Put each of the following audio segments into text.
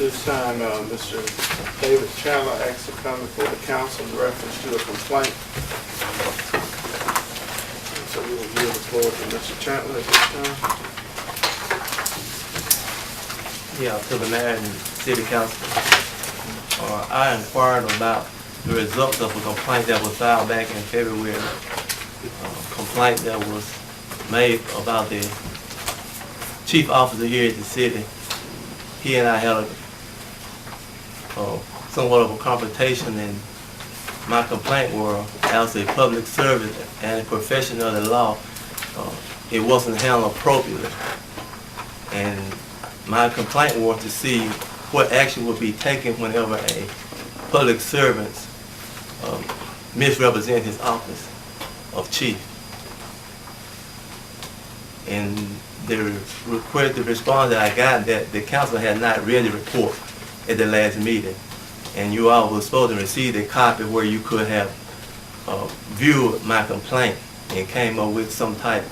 This time, Mr. David Chandler asks to come before the council in reference to a complaint. So we will give the floor to Mr. Chandler at this time. Yeah, to the mayor and city council. I inquired about the results of a complaint that was filed back in February. A complaint that was made about the chief officer here at the city. He and I had somewhat of a confrontation, and my complaint was, as a public servant and a professional of the law, it wasn't handled appropriately. And my complaint was to see what action would be taken whenever a public servant misrepresents his office of chief. And the response that I got, that the council had not read the report at the last meeting, and you all were supposed to receive a copy where you could have viewed my complaint and came up with some type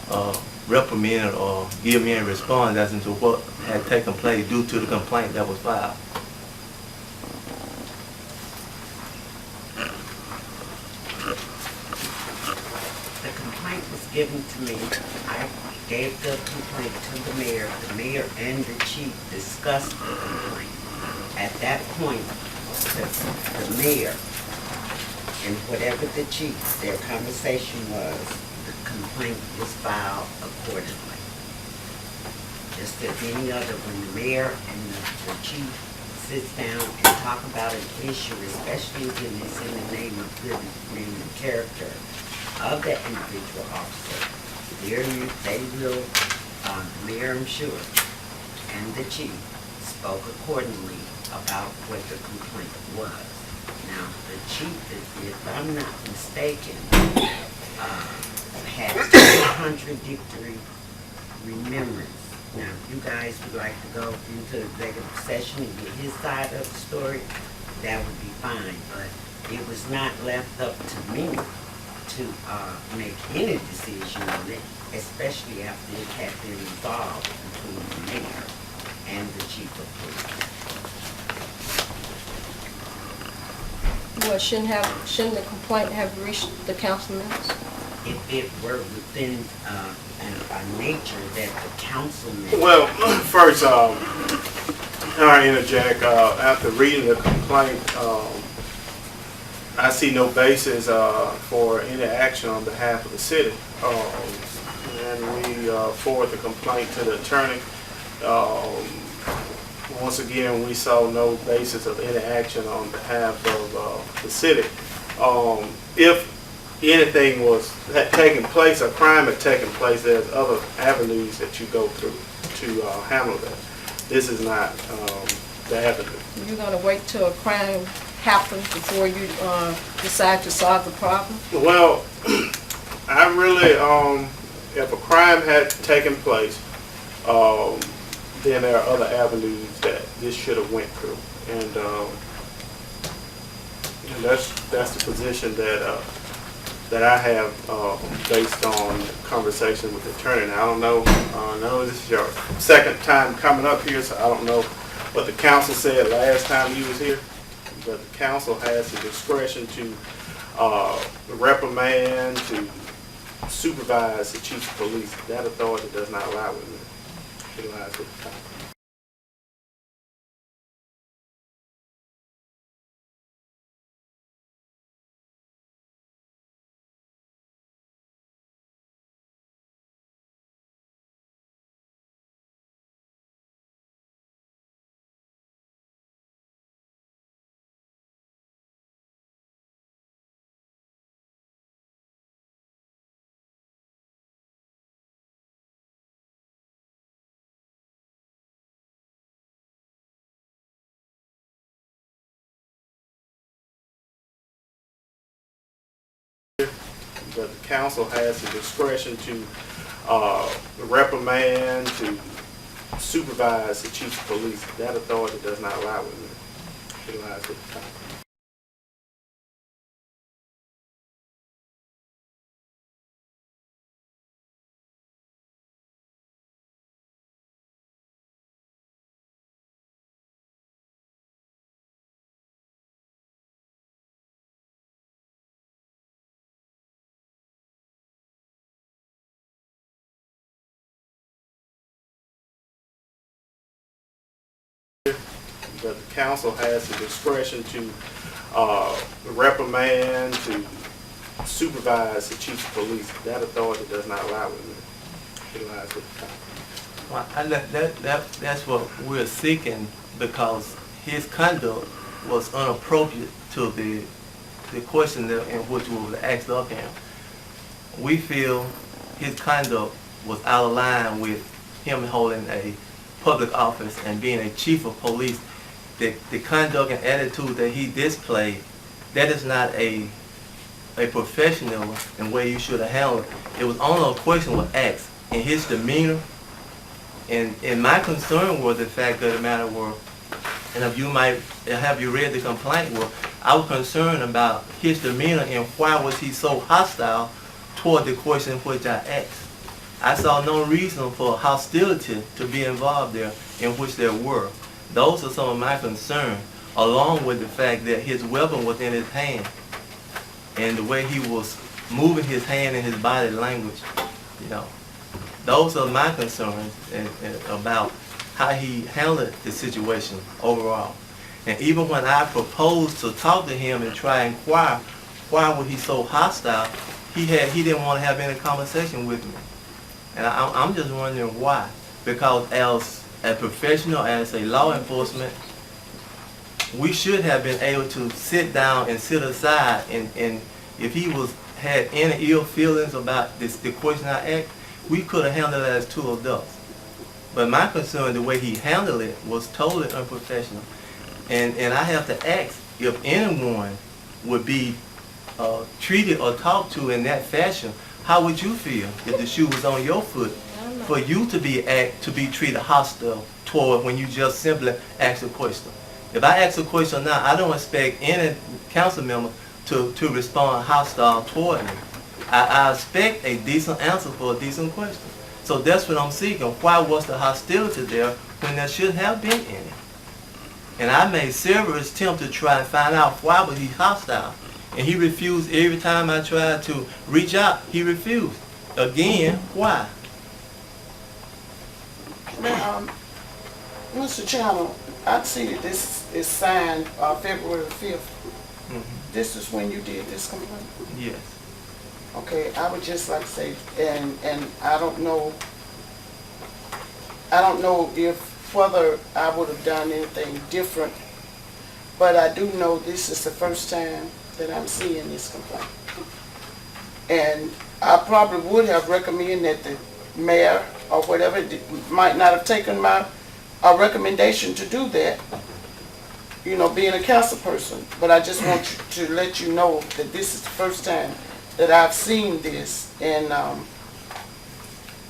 of reprimand or give me a response as to what had taken place due to the complaint that was filed. The complaint was given to me. I gave the complaint to the mayor. The mayor and the chief discussed the complaint. At that point, the mayor and whatever the chief, their conversation was, the complaint was filed accordingly. Just as any other, when the mayor and the chief sits down and talk about an issue, especially when it's in the name of good name and character of that individual officer, they will, the mayor, I'm sure, and the chief spoke accordingly about what the complaint was. Now, the chief, if I'm not mistaken, had contradictory remembrance. Now, if you guys would like to go into executive session and get his side of the story, that would be fine. But it was not left up to me to make any decision on it, especially after it had been resolved between the mayor and the chief of police. Well, shouldn't the complaint have reached the council members? If it were within a nature that the council members... Well, first, I interject. After reading the complaint, I see no basis for any action on behalf of the city. And we forward the complaint to the attorney. Once again, we saw no basis of any action on behalf of the city. If anything had taken place, a crime had taken place, there's other avenues that you go through to handle that. This is not the avenue. You're going to wait till a crime happens before you decide to solve the problem? Well, I really, if a crime had taken place, then there are other avenues that this should have went through, and that's the position that I have based on conversation with the attorney. Now, I don't know. I know this is your second time coming up here, so I don't know what the council said last time you was here, but the council has the discretion to reprimand, to supervise the chief of police. That authority does not lie with me. It lies with the council. But the council has the discretion to reprimand, to supervise the chief of police. That authority does not lie with me. It lies with the council. but the council has the discretion to reprimand, to supervise the chief of police. That authority does not lie with me. It lies with the council. Well, that's what we're seeking, because his conduct was inappropriate to the question that in which we were asked of him. We feel his conduct was out of line with him holding a public office and being a chief of police. The conduct and attitude that he displayed, that is not a professional in way you should have handled it. It was only a question was asked, and his demeanor, and my concern was the fact of the matter were, and if you might have you read the complaint, well, I was concerned about his demeanor and why was he so hostile toward the question which I asked. I saw no reason for hostility to be involved there, in which there were. Those are some of my concerns, along with the fact that his weapon was in his hand, and the way he was moving his hand and his body language, you know. Those are my concerns and about how he handled the situation overall. And even when I proposed to talk to him and try and inquire why was he so hostile, he didn't want to have any conversation with me. And I'm just wondering why. Because as a professional, as a law enforcement, we should have been able to sit down and sit aside, and if he had any ill feelings about the question I asked, we could have handled it as two adults. But my concern, the way he handled it, was totally unprofessional. And I have to ask if anyone would be treated or talked to in that fashion. How would you feel if the shoe was on your foot for you to be treated hostile toward when you just simply ask a question? If I ask a question now, I don't expect any council member to respond hostile toward me. I expect a decent answer for a decent question. So that's what I'm seeking. Why was the hostility there when there should have been any? And I made several attempts to try and find out why was he hostile. And he refused every time I tried to reach out. He refused. Again, why? Now, Mr. Channel, I see that this is signed February 5th. Mm-hmm. This is when you did this complaint? Yes. Okay, I would just like to say, and I don't know if whether I would have done anything different, but I do know this is the first time that I'm seeing this complaint. And I probably would have recommended that the mayor or whatever might not have taken my recommendation to do that, you know, being a council person. But I just want to let you know that this is the first time that I've seen this, and I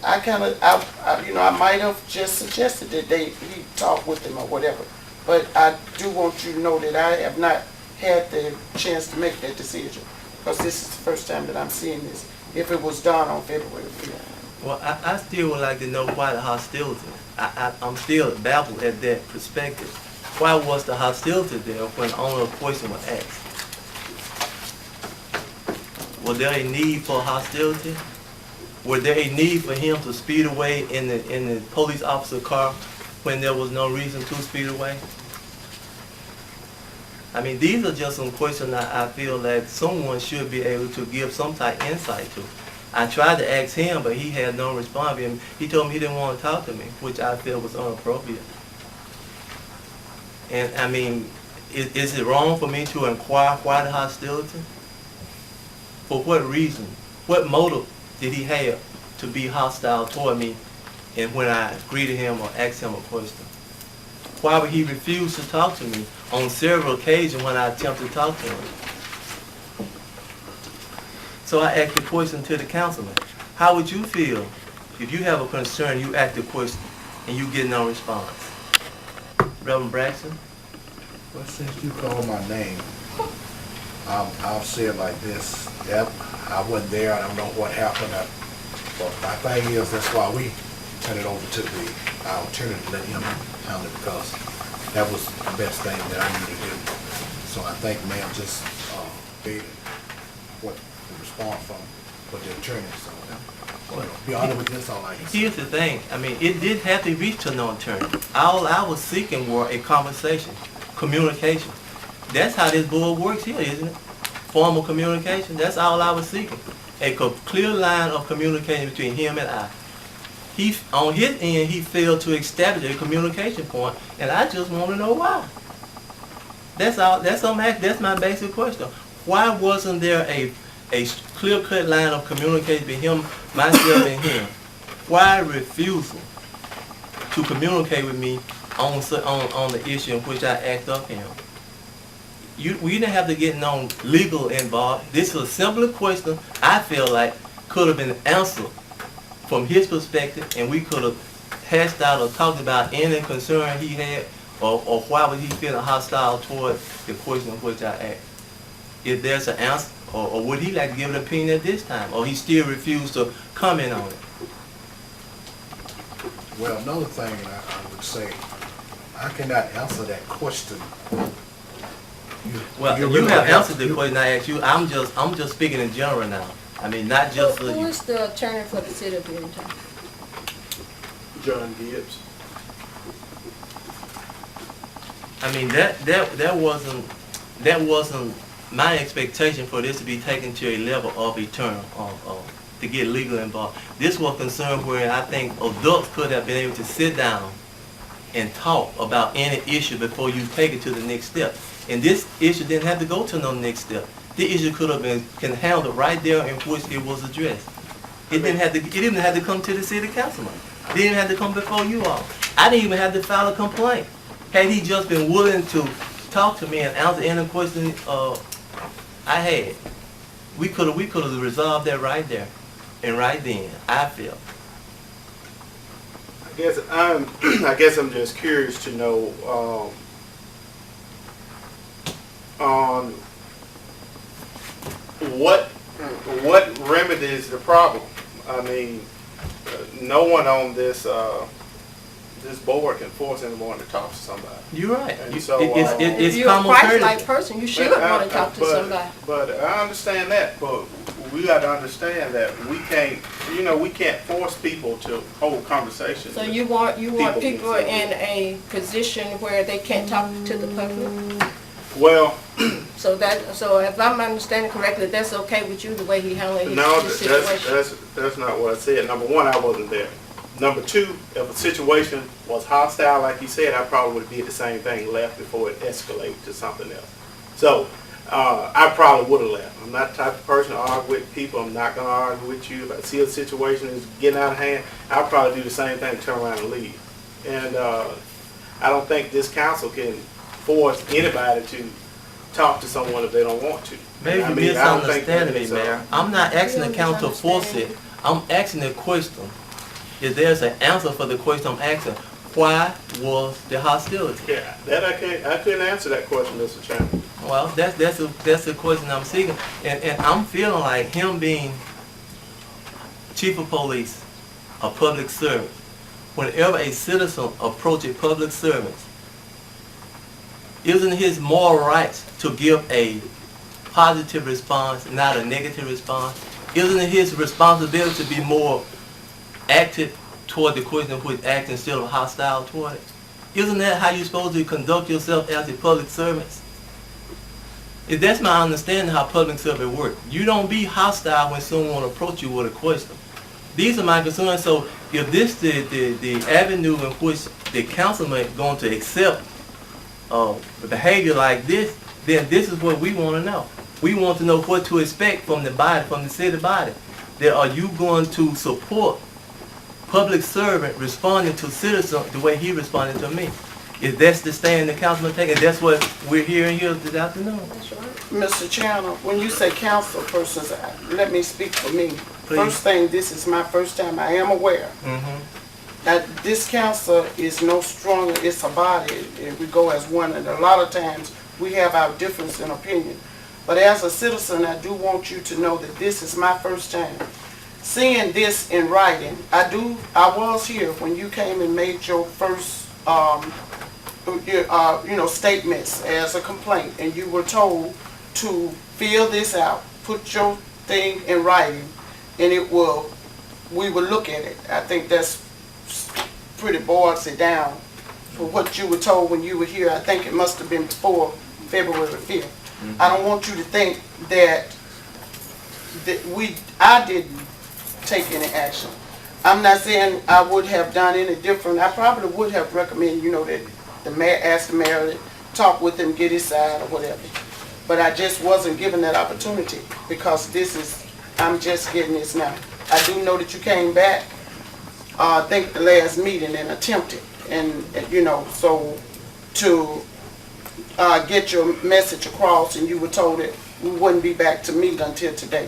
might have just suggested that he talk with them or whatever. But I do want you to know that I have not had the chance to make that decision, because this is the first time that I'm seeing this. If it was done on February 5th. Well, I still would like to know why the hostility. I'm still baffled at that perspective. Why was the hostility there when only a question was asked? Was there a need for hostility? Was there a need for him to speed away in the police officer car when there was no reason to speed away? I mean, these are just some questions I feel that someone should be able to give some type of insight to. I tried to ask him, but he had no response. He told me he didn't want to talk to me, which I feel was inappropriate. And I mean, is it wrong for me to inquire why the hostility? For what reason? What motive did he have to be hostile toward me and when I greeted him or asked him a question? Why would he refuse to talk to me on several occasions when I attempted to talk to him? So I asked the question to the councilman. How would you feel if you have a concern, you ask the question, and you get no response? Reverend Braxton? Well, since you called my name, I'll say it like this. Yep, I wasn't there. I don't know what happened. But my thing is, that's why we turn it over to our attorney to let him handle it, because that was the best thing that I needed to do. So I think ma'am just gave what the response from the attorney. So Be honest with this, all I can say. Here's the thing, I mean, it didn't have to reach to no attorney. All I was seeking were a conversation, communication. That's how this board works here, isn't it? Formal communication, that's all I was seeking. A clear line of communication between him and I. On his end, he failed to establish a communication point, and I just want to know why. That's all, that's my basic question. Why wasn't there a clear-cut line of communication between him, myself, and him? Why refusal to communicate with me on the issue in which I asked of him? We didn't have to get no legal involved. This is a simpler question I feel like could have been answered from his perspective, and we could have hashed out or talked about any concern he had, or why was he feeling hostile toward the question of which I asked. If there's an answer, or would he like to give an opinion at this time, or he still refused to comment on it? Well, another thing I would say, I cannot answer that question. Well, you really have don't answered the question I asked you. I'm just speaking in general now. I mean, not just Who you. is the attorney for the city of Uniontown? John Gibbs. I mean, that wasn't my expectation for this to be taken to a level of eternal, to get legal involved. This was concerned where I think adults could have been able to sit down and talk about any issue before you take it to the next step. And this issue didn't have to go to no next step. The issue could have been handled right there in which it was addressed. It didn't have to come to the city councilman. It didn't have to come before you all. I didn't even have to file a complaint. Had he just been willing to talk to me and answer any question I had, we could have resolved that right there and right then, I feel. I guess I'm just curious to know on what remedies the problem. I mean, no one on this board can force anyone to talk to somebody. You're right. And so, It's If you're a common courtesy. Christ-like person, you should want to talk to somebody. But I understand that, but we got to understand that we can't force people to hold conversations. So with you want people themselves. in a position where they can't talk to the public? Well, So if I'm understanding correctly, that's okay with you, the way he handled no, his situation? that's not what I said. Number one, I wasn't there. Number two, if a situation was hostile, like you said, I probably would have did the same thing, left before it escalated to something else. So I probably would have left. I'm not the type of person to argue with people. I'm not going to argue with you. If I see a situation is getting out of hand, I'll probably do the same thing, turn around and leave. And I don't think this council can force anybody to talk to someone if they don't want to. Maybe I you mean, I don't think misunderstanding me, it's, Mayor. I'm not asking the council to force it. I'm asking the question. If there's an answer for the question I'm asking, why was the hostility? Yeah, that I couldn't answer that question, Mr. Chairman. Well, that's the question I'm seeking, and I'm feeling like him being chief of police, a public servant. Whenever a citizen approaches public servants, isn't his moral rights to give a positive response, not a negative response? Isn't it his responsibility to be more active toward the question of which act instead of hostile toward it? Isn't that how you're supposed to conduct yourself as a public servant? If that's my understanding how public servant work. You don't be hostile when someone approach you with a question. These are my concerns. So if this the avenue in which the councilman is going to accept behavior like this, then this is what we want to know. We want to know what to expect from the body, from the city body. That are you going to support public servant responding to citizen the way he responded to me? If that's the stand the councilman taking, that's what we're hearing here this afternoon. That's right. Mr. Chandler, when you say council persons, let me speak for me. Please. First thing, this is my first time. I am aware that this council is no stronger. It's a body, and we go as one. And a lot of times we have our difference in opinion. But as a citizen, I do want you to know that this is my first time seeing this in writing. I was here when you came and made your first statements as a complaint, and you were told to fill this out, put your thing in writing, and it will we would look at it. I think that's pretty boils it down for what you were told when you were here. I think it must have been before February 5th. I don't want you to think that I didn't take any action. I'm not saying I would have done any different. I probably would have recommended, that the mayor, ask the mayor to talk with him, get his side or whatever. But I just wasn't given that opportunity because I'm just getting this now. I do know that you came back, I think the last meeting and attempted, and so to get your message across, and you were told that we wouldn't be back to meet until today.